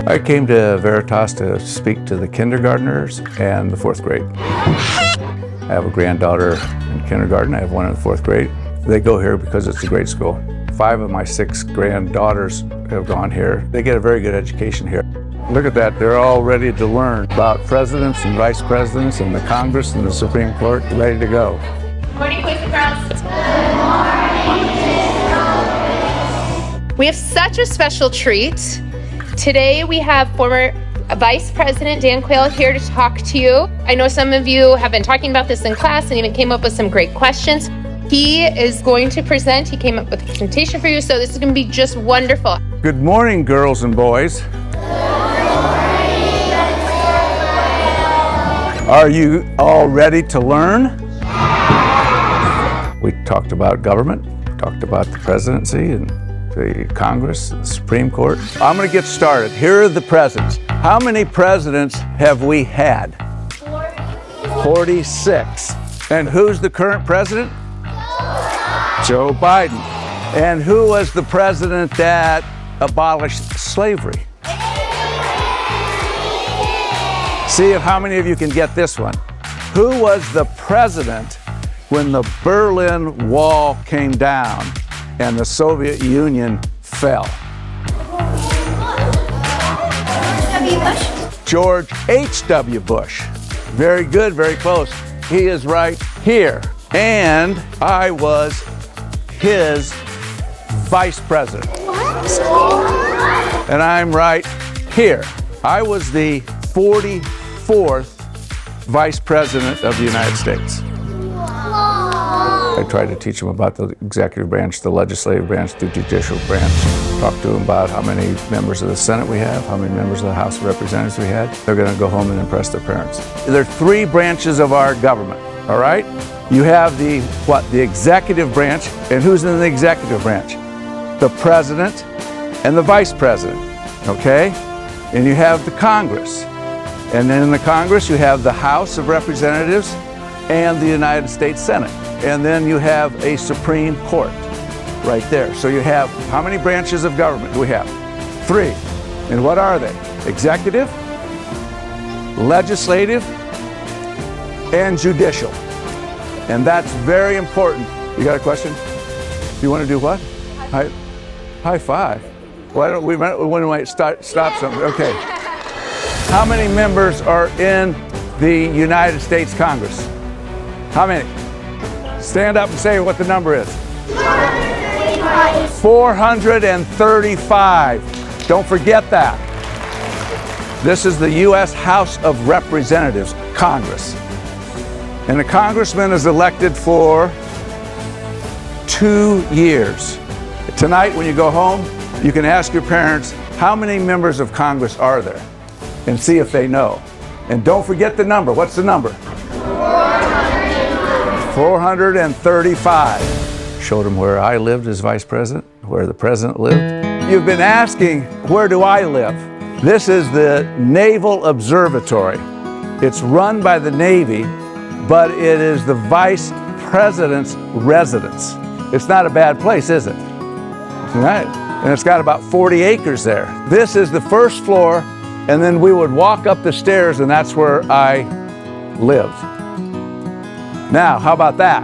I came to Veritas to speak to the kindergartners and the fourth grade. I have a granddaughter in kindergarten. I have one in the fourth grade. They go here because it's a great school. 5 of my 6 granddaughters have gone here. They get a very good education here. Look at that, they're all ready to learn about presidents and vice presidents and the Congress and the Supreme Court, ready to go. Good morning, boys and girls. We have such a special treat. Today we have former Vice President Dan Quayle here to talk to you. I know some of you have been talking about this in class and even came up with some great questions. He is going to present. He came up with a presentation for you, so this is going to be just wonderful. Good morning, girls and boys. Are you all ready to learn? We talked about government, talked about the presidency and the Congress, the Supreme Court. I'm going to get started. Here are the presidents. How many presidents have we had? 46. And who's the current president? Joe Biden. And who was the president that abolished slavery? See if how many of you can get this one. Who was the president when the Berlin Wall came down and the Soviet Union fell? George H.W. Bush. Very good, very close. He is right here. And I was his vice president. And I'm right here. I was the 44th vice president of the United States. I tried to teach them about the executive branch, the legislative branch, the judicial branch. Talk to them about how many members of the Senate we have, how many members of the House of Representatives we had. They're going to go home and impress their parents. There are 3 branches of our government, all right? You have the executive branch, and who's in the executive branch? The president and the vice president, okay? And you have the Congress. And then in the Congress, you have the House of Representatives and the United States Senate. And then you have a Supreme Court right there. So you have, how many branches of government do we have? 3. And what are they? Executive, legislative, and judicial. And that's very important. You got a question? You want to do what? High five. Why don't we might stop something? Okay. How many members are in the United States Congress? How many? Stand up and say what the number is. 435. Don't forget that. This is the U.S. House of Representatives, Congress. And the congressman is elected for 2 years. Tonight, when you go home, you can ask your parents, how many members of Congress are there? And see if they know. And don't forget the number. What's the number? 435. Showed them where I lived as vice president, where the president lived. You've been asking, where do I live? This is the Naval Observatory. It's run by the Navy, but it is the vice president's residence. It's not a bad place, is it? Right. And it's got about 40 acres there. This is the first floor, and then we would walk up the stairs, and that's where I lived. Now, how about that?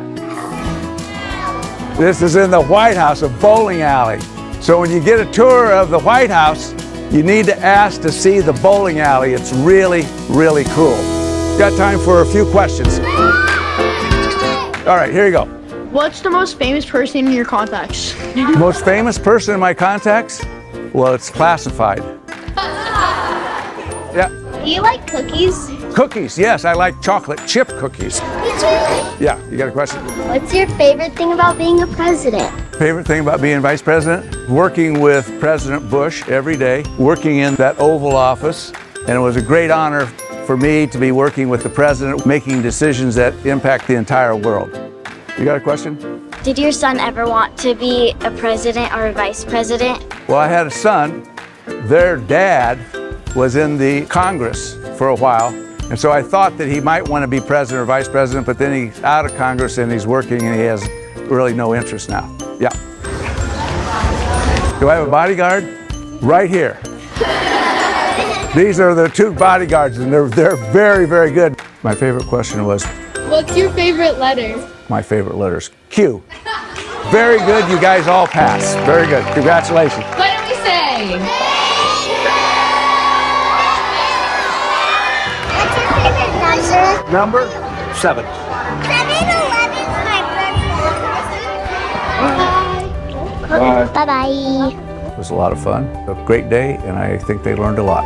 This is in the White House, a bowling alley. So when you get a tour of the White House, you need to ask to see the bowling alley. It's really, really cool. Got time for a few questions. All right, here you go. What's the most famous person in your contacts? Most famous person in my contacts? Well, it's classified. Yeah. Do you like cookies? Cookies, yes, I like chocolate chip cookies. Me too. Yeah, you got a question? What's your favorite thing about being a president? Favorite thing about being vice president? Working with President Bush every day, working in that Oval Office, and it was a great honor for me to be working with the president, making decisions that impact the entire world. You got a question? Did your son ever want to be a president or a vice president? Well, I had a son. Their dad was in the Congress for a while, and so I thought that he might want to be president or vice president, but then he's out of Congress and he's working and he has really no interest now. Yeah. Do I have a bodyguard? Right here. These are the 2 bodyguards, and they're very, very good. My favorite question was, What's your favorite letter? my favorite letters, Q. Very good, you guys all passed. Very good, congratulations. What do we say? What's your favorite number? Number 7. 7-11 is my birthday. Bye. Bye-bye. It was a lot of fun, a great day, and I think they learned a lot.